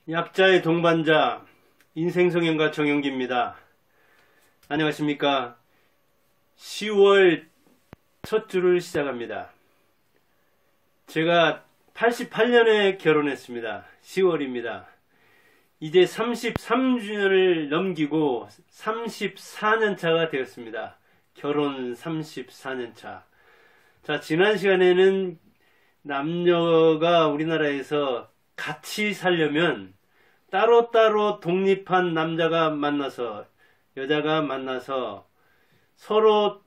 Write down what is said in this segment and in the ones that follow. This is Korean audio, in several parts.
약자의 동반자 인생성형가 정용기입니다. 안녕하십니까. 10월 첫 주를 시작합니다. 제가 88년에 결혼했습니다. 10월입니다. 이제 33주년을 넘기고 34년 차가 되었습니다. 결혼 34년 차. 자, 지난 시간에는 남녀가 우리나라에서 같이 살려면 따로따로 독립한 남자가 만나서 여자가 만나서 서로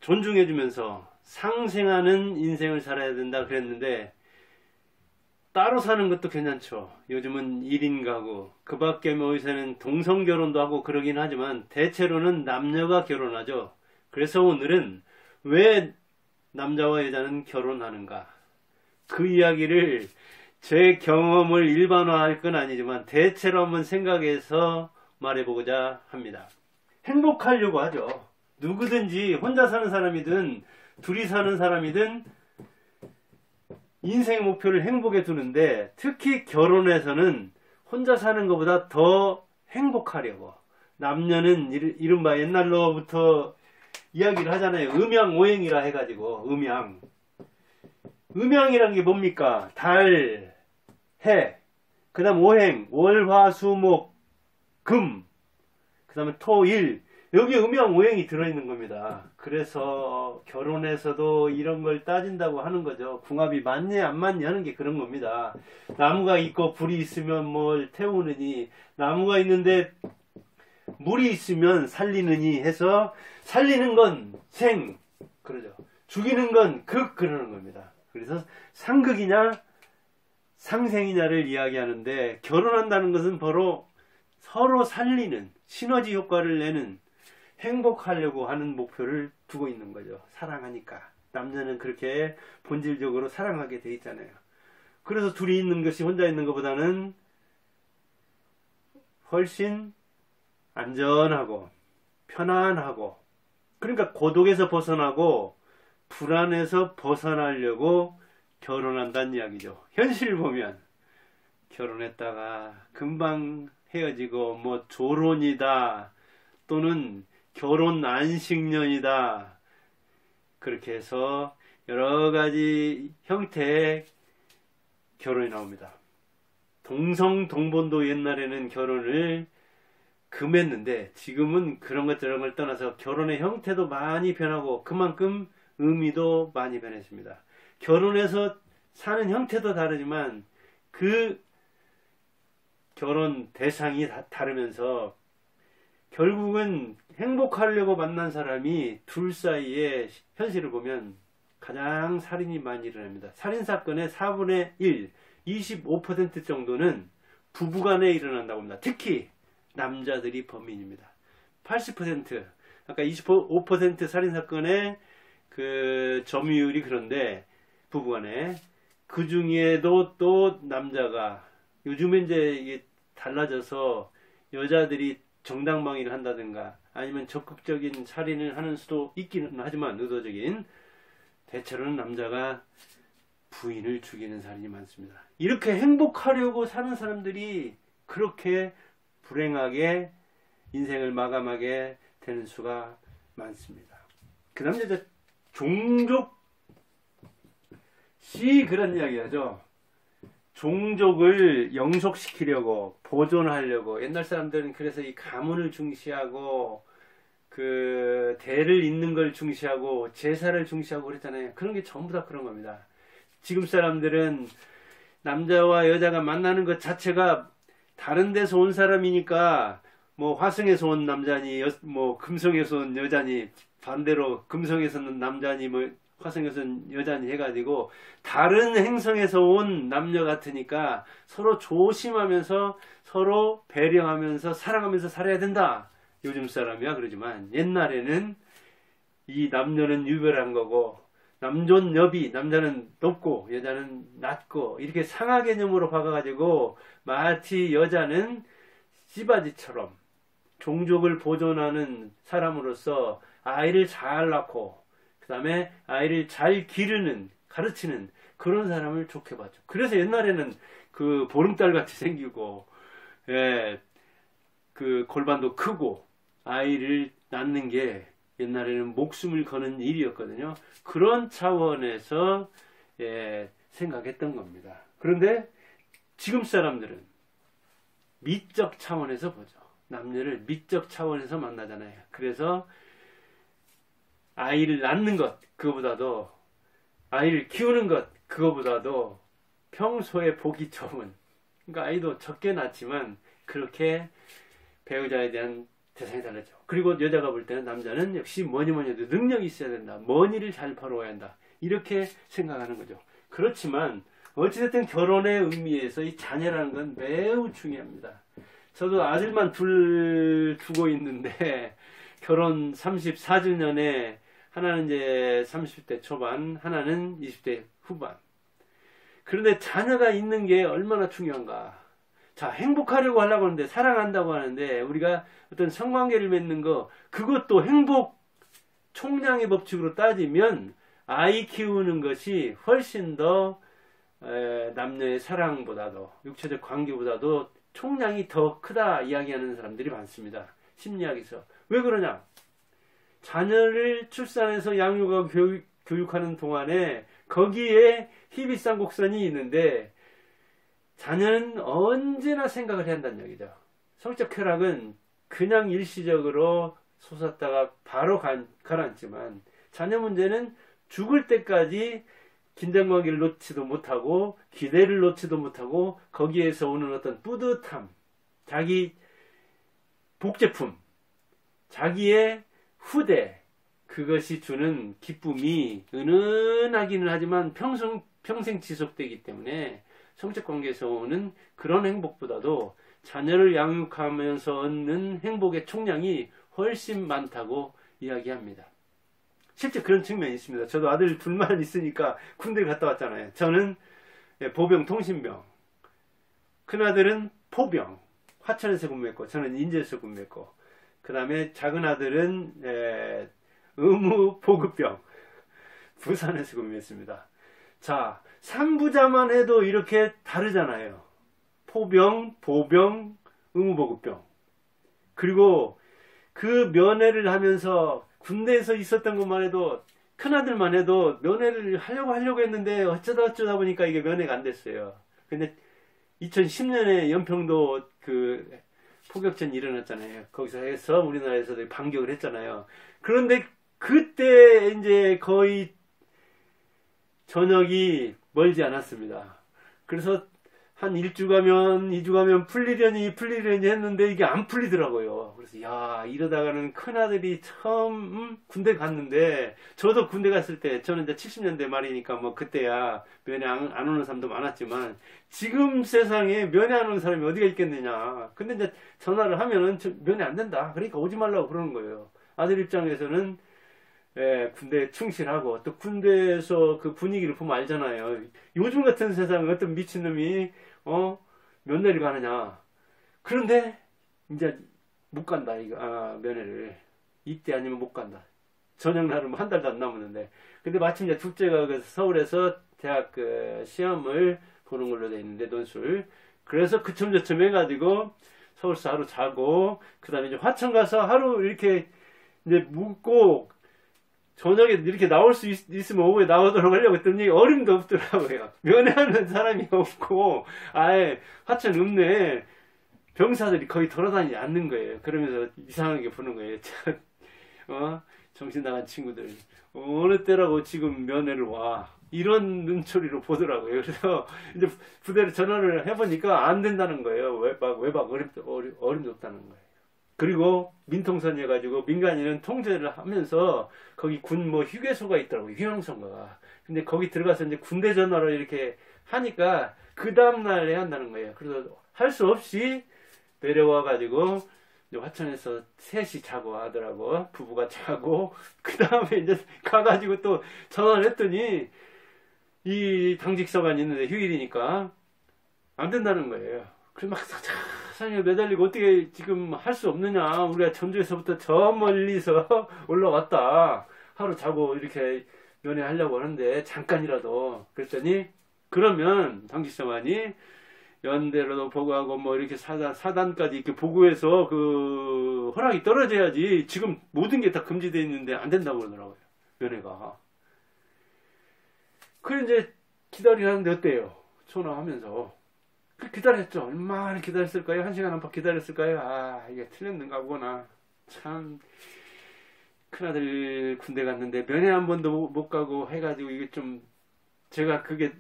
존중해주면서 상생하는 인생을 살아야 된다 그랬는데, 따로 사는 것도 괜찮죠. 요즘은 1인 가구, 그 밖에 뭐 요새는 동성결혼도 하고 그러긴 하지만 대체로는 남녀가 결혼하죠. 그래서 오늘은 왜 남자와 여자는 결혼하는가, 그 이야기를 제 경험을 일반화할 건 아니지만 대체로 한번 생각해서 말해보고자 합니다. 행복하려고 하죠. 누구든지 혼자 사는 사람이든 둘이 사는 사람이든 인생의 목표를 행복에 두는데, 특히 결혼해서는 혼자 사는 것보다 더 행복하려고, 남녀는 이른바 옛날로부터 이야기를 하잖아요. 음양오행이라 해가지고, 음양이란 게 뭡니까? 달, 해, 그 다음 오행, 월, 화, 수, 목, 금, 그 다음에 토, 일, 여기 음양오행이 들어있는 겁니다. 그래서 결혼에서도 이런 걸 따진다고 하는 거죠. 궁합이 맞냐 안 맞냐 하는 게 그런 겁니다. 나무가 있고 불이 있으면 뭘 태우느니, 나무가 있는데 물이 있으면 살리느니 해서, 살리는 건 생, 그러죠. 죽이는 건 극, 그러는 겁니다. 그래서 상극이냐 상생이냐를 이야기하는데, 결혼한다는 것은 바로 서로 살리는, 시너지 효과를 내는, 행복하려고 하는 목표를 두고 있는 거죠. 사랑하니까. 남자는 그렇게 본질적으로 사랑하게 돼 있잖아요. 그래서 둘이 있는 것이 혼자 있는 것보다는 훨씬 안전하고 편안하고, 그러니까 고독에서 벗어나고 불안에서 벗어나려고 결혼한다는 이야기죠. 현실을 보면 결혼했다가 금방 헤어지고, 뭐 조론이다 또는 결혼 안식년이다, 그렇게 해서 여러가지 형태의 결혼이 나옵니다. 동성동본도 옛날에는 결혼을 금했는데, 지금은 그런 것 저런 걸 떠나서 결혼의 형태도 많이 변하고 그만큼 의미도 많이 변했습니다. 결혼해서 사는 형태도 다르지만 그 결혼 대상이 다르면서 결국은 행복하려고 만난 사람이 둘 사이에 현실을 보면 가장 살인이 많이 일어납니다. 살인사건의 4분의 1, 25% 정도는 부부간에 일어난다고 합니다. 특히 남자들이 범인입니다. 80%, 아까 25% 살인사건의 그 점유율이 그런데 부부간에, 그 중에도 또 남자가, 요즘은 이제 이게 달라져서 여자들이 정당방위를 한다든가 아니면 적극적인 살인을 하는 수도 있기는 하지만, 의도적인, 대체로는 남자가 부인을 죽이는 살인이 많습니다. 이렇게 행복하려고 사는 사람들이 그렇게 불행하게 인생을 마감하게 되는 수가 많습니다. 그 다음에 이제 종족시, 그런 이야기 하죠. 종족을 영속시키려고, 보존하려고, 옛날 사람들은 그래서 이 가문을 중시하고 그 대를 잇는 걸 중시하고 제사를 중시하고 그랬잖아요. 그런 게 전부 다 그런 겁니다. 지금 사람들은 남자와 여자가 만나는 것 자체가 다른 데서 온 사람이니까, 뭐 화성에서 온 남자니 뭐 금성에서 온 여자니, 반대로 금성에서 온 남자니 뭐 화성에서 온 여자니 해가지고 다른 행성에서 온 남녀 같으니까 서로 조심하면서 서로 배려하면서 사랑하면서 살아야 된다. 요즘 사람이야 그러지만, 옛날에는 이 남녀는 유별한 거고, 남존여비, 남자는 높고 여자는 낮고, 이렇게 상하 개념으로 박아가지고 마치 여자는 씨바지처럼 종족을 보존하는 사람으로서 아이를 잘 낳고 그 다음에 아이를 잘 기르는, 가르치는 그런 사람을 좋게 봤죠. 그래서 옛날에는 그 보름달 같이 생기고 예, 그 골반도 크고 아이를 낳는 게 옛날에는 목숨을 거는 일이었거든요. 그런 차원에서 예, 생각했던 겁니다. 그런데 지금 사람들은 미적 차원에서 보죠. 남녀를 미적 차원에서 만나잖아요. 그래서 아이를 낳는 것, 그거보다도 아이를 키우는 것, 그거보다도 평소에 보기 좋은, 그러니까 아이도 적게 낳지만 그렇게 배우자에 대한 대상이 달라져. 그리고 여자가 볼 때는 남자는 역시 뭐니 해도 능력이 있어야 된다. 머니를 잘 벌어와야 한다. 이렇게 생각하는 거죠. 그렇지만 어찌됐든 결혼의 의미에서 이 자녀라는 건 매우 중요합니다. 저도 아들만 둘 두고 있는데 결혼 34주년에 하나는 이제 30대 초반, 하나는 20대 후반. 그런데 자녀가 있는 게 얼마나 중요한가. 자, 행복하려고 하려고 하는데, 사랑한다고 하는데, 우리가 어떤 성관계를 맺는 거, 그것도 행복 총량의 법칙으로 따지면, 아이 키우는 것이 훨씬 더, 남녀의 사랑보다도, 육체적 관계보다도 총량이 더 크다 이야기하는 사람들이 많습니다. 심리학에서. 왜 그러냐? 자녀를 출산해서 양육하고 교육하는 동안에, 거기에 희비상곡선이 있는데, 자녀는 언제나 생각을 해야 한다는 얘기죠. 성적 쾌락은 그냥 일시적으로 솟았다가 바로 가라앉지만 자녀 문제는 죽을 때까지 긴장관계를 놓지도 못하고 기대를 놓지도 못하고 거기에서 오는 어떤 뿌듯함, 자기 복제품, 자기의 후대, 그것이 주는 기쁨이 은은하기는 하지만 평생 지속되기 때문에 성적 관계에서 오는 그런 행복보다도 자녀를 양육하면서 얻는 행복의 총량이 훨씬 많다고 이야기합니다. 실제 그런 측면이 있습니다. 저도 아들 둘만 있으니까 군대를 갔다 왔잖아요. 저는 보병 통신병, 큰아들은 포병, 화천에서 근무했고 저는 인제에서 근무했고, 그 다음에 작은 아들은 의무 보급병, 부산에서 근무했습니다. 자, 3부자만 해도 이렇게 다르잖아요. 포병, 보병, 의무보급병. 그리고 그 면회를 하면서 군대에서 있었던 것만 해도, 큰아들만 해도 면회를 하려고 했는데 어쩌다 보니까 이게 면회가 안 됐어요. 근데 2010년에 연평도 그 포격전이 일어났잖아요. 거기서 해서 우리나라에서도 반격을 했잖아요. 그런데 그때 이제 거의 저녁이 멀지 않았습니다. 그래서 한 1주 가면 2주 가면 풀리려니 했는데 이게 안 풀리더라고요. 그래서 야, 이러다가는 큰아들이 처음 군대 갔는데, 저도 군대 갔을 때, 저는 이제 70년대 말이니까 뭐 그때야 면회 안 오는 사람도 많았지만 지금 세상에 면회 안 오는 사람이 어디가 있겠느냐. 근데 이제 전화를 하면은 면회 안 된다. 그러니까 오지 말라고 그러는 거예요. 아들 입장에서는 군대에 충실하고, 또 군대에서 그 분위기를 보면 알잖아요. 요즘 같은 세상에 어떤 미친놈이 면회를 가느냐. 그런데 이제 못 간다, 이거. 면회를 이때 아니면 못 간다. 저녁 날은 한 달도 안 남았는데. 근데 마침 이제 둘째가 서울에서 대학 그 시험을 보는 걸로 돼 있는데, 논술. 그래서 그첨저첨 해가지고 서울서 하루 자고, 그 다음에 이제 화천 가서 하루 이렇게 이제 묵고, 저녁에 이렇게 나올 수 있으면 오후에 나오도록 하려고 했더니 어림도 없더라고요. 면회하는 사람이 없고, 아예 화천 읍내에 병사들이 거의 돌아다니지 않는 거예요. 그러면서 이상하게 보는 거예요. 정신 나간 친구들. 어느 때라고 지금 면회를 와. 이런 눈초리로 보더라고요. 그래서 이제 부대로 전화를 해보니까 안 된다는 거예요. 외박 어림도 없다는 거예요. 그리고 민통선 해가지고 민간인은 통제를 하면서 거기 군 뭐 휴게소가 있더라고요. 휴양소가. 근데 거기 들어가서 이제 군대 전화를 이렇게 하니까 그 다음날 해야 한다는 거예요. 그래서 할 수 없이 내려와가지고 화천에서 셋이 자고 하더라고. 부부가 자고, 그 다음에 이제 가가지고 또 전화를 했더니 이 당직서관이 있는데 휴일이니까 안 된다는 거예요. 그래서 막 사장님이 매달리고 어떻게 지금 할 수 없느냐. 우리가 전주에서부터 저 멀리서 올라왔다. 하루 자고 이렇게 면회하려고 하는데 잠깐이라도. 그랬더니 그러면 당직서관이 연대로도 보고하고 뭐 이렇게 사단까지 이렇게 보고해서 그 허락이 떨어져야지. 지금 모든 게 다 금지되어 있는데 안 된다고 그러더라고요. 면회가. 그래 이제 기다리라는데 어때요? 전화하면서. 기다렸죠. 얼마나 기다렸을까요? 1시간 안팎 기다렸을까요? 아, 이게 틀렸는가 보구나. 참, 큰아들 군대 갔는데 면회 한 번도 못 가고 해가지고 이게 좀, 제가 그게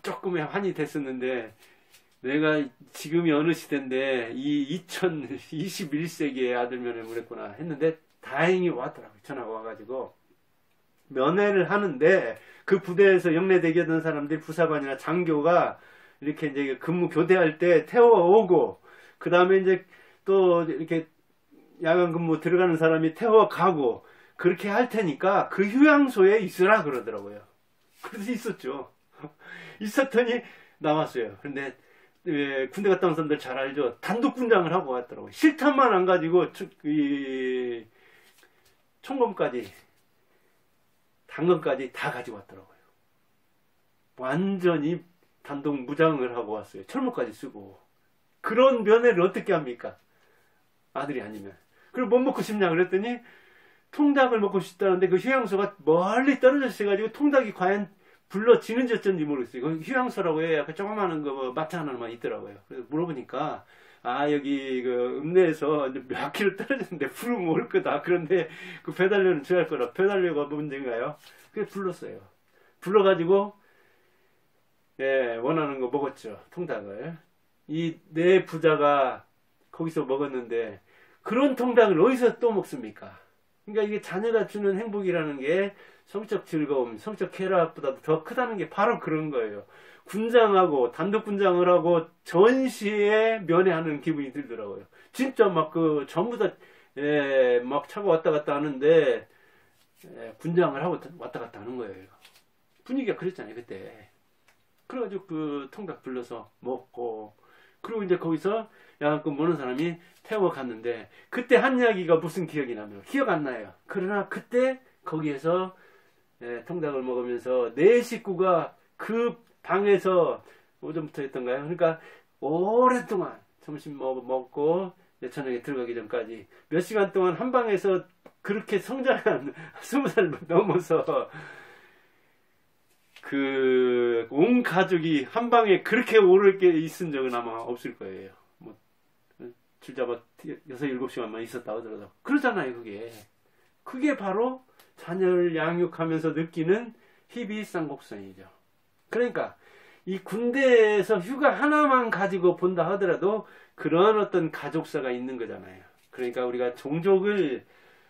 조금의 한이 됐었는데, 내가 지금이 어느 시대인데, 이 2021세기의 아들 면회를 했구나 했는데, 다행히 왔더라고요. 전화가 와가지고. 면회를 하는데, 그 부대에서 영내대기하던 사람들이 부사관이나 장교가 이렇게 이제 근무 교대할 때 태워오고, 그 다음에 이제 또 이렇게 야간 근무 들어가는 사람이 태워가고, 그렇게 할 테니까 그 휴양소에 있으라 그러더라고요. 그래서 있었죠. 있었더니 나왔어요. 근데 군대 갔다 온 사람들 잘 알죠. 단독 군장을 하고 왔더라고요. 실탄만 안 가지고 이 총검까지, 당근까지 다 가지고 왔더라고요. 완전히 단독 무장을 하고 왔어요. 철모까지 쓰고. 그런 면회를 어떻게 합니까? 아들이 아니면. 그리고 뭐 먹고 싶냐 그랬더니 통닭을 먹고 싶다는데 그 휴양소가 멀리 떨어져 있어가지고 통닭이 과연 불러지는지 어쩐지 모르겠어요. 그 휴양소라고 해야 그 조그마한 거 뭐 마트 하나만 있더라고요. 그래서 물어보니까 아 여기 그 읍내에서 몇 킬로 떨어졌는데 부르면 올 거다. 그런데 그 배달료는 줘야 할 거라. 배달료가 문제인가요? 그래서 불렀어요. 불러가지고 예, 원하는 거 먹었죠. 통닭을. 이 네 부자가 거기서 먹었는데 그런 통닭을 어디서 또 먹습니까? 그러니까 이게 자녀가 주는 행복이라는 게 성적 즐거움, 성적 쾌락보다도 더 크다는 게 바로 그런 거예요. 군장하고 단독 군장을 하고 전시에 면회하는 기분이 들더라고요. 진짜 막 그 전부 다 막 차고 왔다 갔다 하는데 군장을 하고 왔다 갔다 하는 거예요. 분위기가 그랬잖아요 그때. 그래가지고 그 통닭 불러서 먹고 그리고 이제 거기서 야간근 보는 사람이 태워 갔는데 그때 한 이야기가 무슨 기억이 나면 기억 안 나요. 그러나 그때 거기에서 통닭을 먹으면서 네 식구가 그 방에서 오전부터 했던가요? 그러니까 오랫동안 점심 먹고 저녁에 들어가기 전까지 몇 시간 동안 한 방에서 그렇게 성장한 20살 넘어서 그 온 가족이 한 방에 그렇게 오르게 있은 적은 아마 없을 거예요. 뭐 줄잡아 6-7시간만 있었다 하더라도 그러잖아요. 그게 바로 자녀를 양육하면서 느끼는 희비쌍곡성이죠. 그러니까 이 군대에서 휴가 하나만 가지고 본다 하더라도 그런 어떤 가족사가 있는 거잖아요. 그러니까 우리가 종족을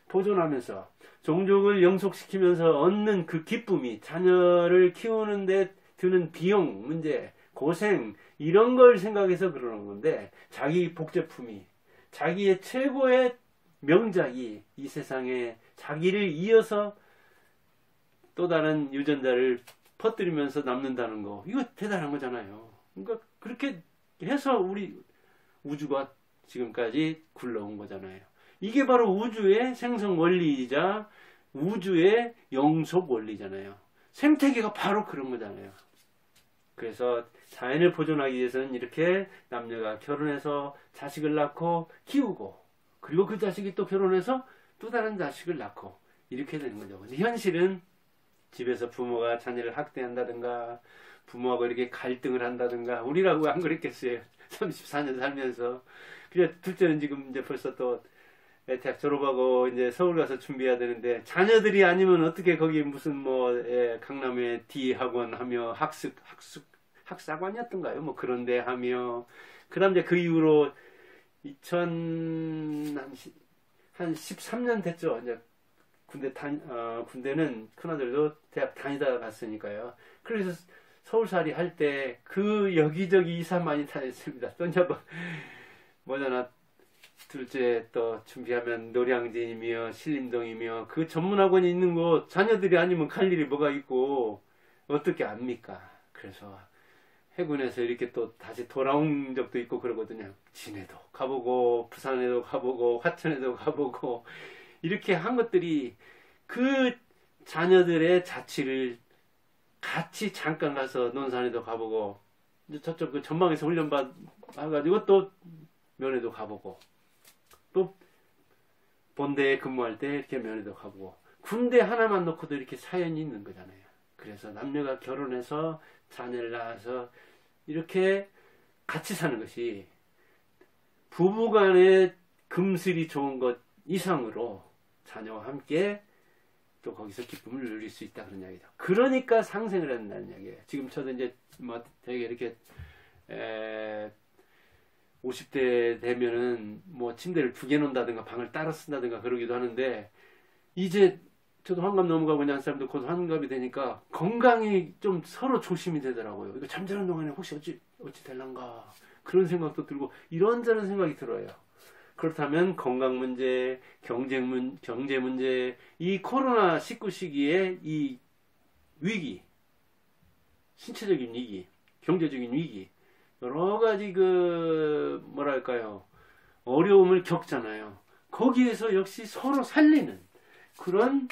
보존하면서 종족을 영속시키면서 얻는 그 기쁨이 자녀를 키우는데 드는 비용 문제, 고생 이런 걸 생각해서 그러는 건데 자기 복제품이 자기의 최고의 명작이 이 세상에 자기를 이어서 또 다른 유전자를 퍼뜨리면서 남는다는 거 이거 대단한 거잖아요. 그러니까 그렇게 해서 우리 우주가 지금까지 굴러온 거잖아요. 이게 바로 우주의 생성 원리이자 우주의 영속 원리잖아요. 생태계가 바로 그런 거잖아요. 그래서 자연을 보존하기 위해서는 이렇게 남녀가 결혼해서 자식을 낳고 키우고 그리고 그 자식이 또 결혼해서 또 다른 자식을 낳고 이렇게 되는 거죠. 근데 현실은 집에서 부모가 자녀를 학대한다든가 부모하고 이렇게 갈등을 한다든가 우리라고 안 그랬겠어요. 34년 살면서. 그래 둘째는 지금 이제 벌써 또 대학 졸업하고 이제 서울 가서 준비해야 되는데 자녀들이 아니면 어떻게 거기 무슨 뭐 강남에 D 학원 하며 학사관이었던가요? 뭐 그런데 하며 그다음 이제 그 이후로 한 13년 됐죠. 이제 군대는 큰아들도 대학 다니다 갔으니까요. 그래서 서울살이 할 때 그 여기저기 이사 많이 다녔습니다. 또 이제 뭐잖아. 둘째 또 준비하면 노량진이며 신림동이며 그 전문학원이 있는 곳 자녀들이 아니면 갈 일이 뭐가 있고 어떻게 압니까? 그래서 해군에서 이렇게 또 다시 돌아온 적도 있고 그러거든요. 진해도 가보고 부산에도 가보고 화천에도 가보고 이렇게 한 것들이 그 자녀들의 자취를 같이 잠깐 가서 논산에도 가보고 이제 저쪽 그 전방에서 훈련 받아가지고 또 면회도 가보고 또 본대에 근무할 때 이렇게 면회도 가보고 군대 하나만 놓고도 이렇게 사연이 있는 거잖아요. 그래서 남녀가 결혼해서 자녀를 낳아서 이렇게 같이 사는 것이 부부간의 금슬이 좋은 것 이상으로 자녀와 함께 또 거기서 기쁨을 누릴 수 있다 그런 이야기죠. 그러니까 상생을 한다는 이야기예요. 지금 저도 이제 뭐 되게 이렇게 50대 되면은 뭐 침대를 두 개 놓는다든가 방을 따로 쓴다든가 그러기도 하는데 이제 저도 환갑 넘어가고 있는 사람도 곧 환갑이 되니까 건강이 좀 서로 조심이 되더라고요. 이거 잠자는 동안에 혹시 어찌 될란가 그런 생각도 들고 이런저런 생각이 들어요. 그렇다면 건강 문제, 경제 문제, 이 코로나19 시기에 이 위기, 신체적인 위기, 경제적인 위기, 여러 가지 그 뭐랄까요 어려움을 겪잖아요. 거기에서 역시 서로 살리는 그런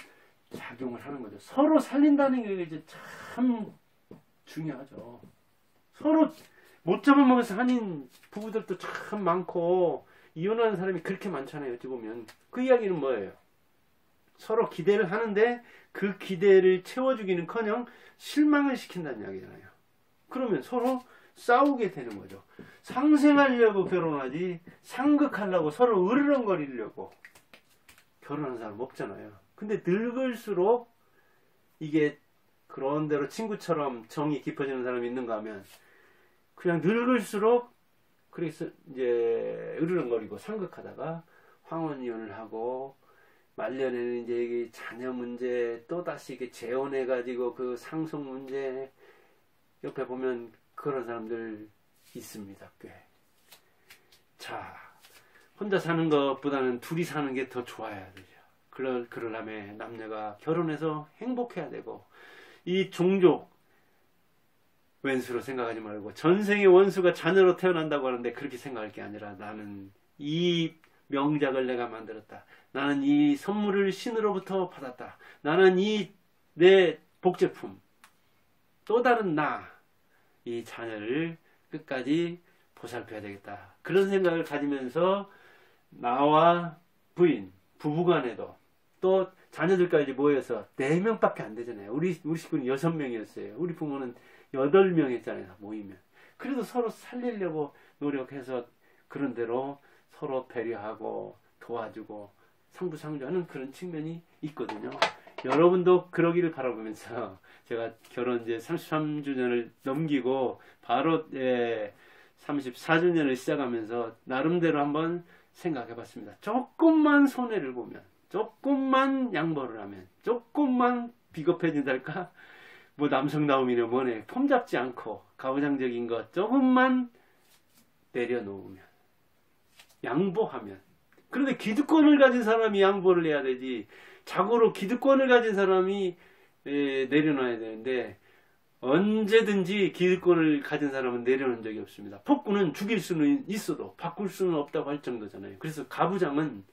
작용을 하는 거죠. 서로 살린다는 게 이제 참 중요하죠. 서로 못 잡아먹어서 한인 부부들도 참 많고 이혼하는 사람이 그렇게 많잖아요. 어찌 보면 그 이야기는 뭐예요? 서로 기대를 하는데 그 기대를 채워주기는커녕 실망을 시킨다는 이야기잖아요. 그러면 서로 싸우게 되는 거죠. 상생하려고 결혼하지 상극하려고 서로 으르렁거리려고 결혼하는 사람 없잖아요. 근데 늙을수록 이게 그런 대로 친구처럼 정이 깊어지는 사람이 있는가 하면 그냥 늙을수록 그래서 이제 으르렁거리고 상극하다가 황혼이혼을 하고 말년에는 이제 이게 자녀 문제 또 다시 이게 재혼해가지고 그 상속 문제 옆에 보면 그런 사람들 있습니다. 꽤. 자, 혼자 사는 것보다는 둘이 사는 게 더 좋아야 되죠. 그러려면 남녀가 결혼해서 행복해야 되고 이 종족 왼수로 생각하지 말고 전생의 원수가 자녀로 태어난다고 하는데 그렇게 생각할 게 아니라 나는 이 명작을 내가 만들었다. 나는 이 선물을 신으로부터 받았다. 나는 이 내 복제품 또 다른 이 자녀를 끝까지 보살펴야 되겠다. 그런 생각을 가지면서 나와 부인, 부부간에도 또 자녀들까지 모여서 4명밖에 안 되잖아요. 우리 식구는 6명이었어요. 우리 부모는 8명 했잖아요. 모이면. 그래도 서로 살리려고 노력해서 그런 대로 서로 배려하고 도와주고 상부상조하는 그런 측면이 있거든요. 여러분도 그러기를 바라보면서 제가 결혼 이제 33주년을 넘기고 바로 34주년을 시작하면서 나름대로 한번 생각해 봤습니다. 조금만 손해를 보면, 조금만 양보를 하면, 조금만 비겁해진달까? 뭐 남성다움이네 뭐네 폼 잡지 않고 가부장적인 것 조금만 내려놓으면, 양보하면. 그런데 기득권을 가진 사람이 양보를 해야 되지, 자고로 기득권을 가진 사람이 내려놔야 되는데 언제든지 기득권을 가진 사람은 내려놓은 적이 없습니다. 폭군은 죽일 수는 있어도 바꿀 수는 없다고 할 정도잖아요. 그래서 가부장은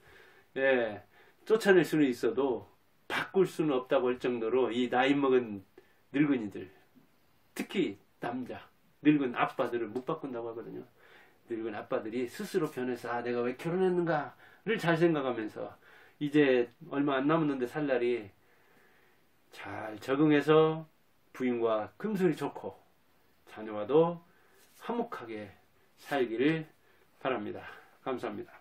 쫓아낼 수는 있어도 바꿀 수는 없다고 할 정도로 이 나이 먹은 늙은이들, 특히 남자 늙은 아빠들을 못 바꾼다고 하거든요. 늙은 아빠들이 스스로 변해서 내가 왜 결혼했는가를 잘 생각하면서 이제 얼마 안 남았는데 살 날이 잘 적응해서 부인과 금슬이 좋고 자녀와도 화목하게 살기를 바랍니다. 감사합니다.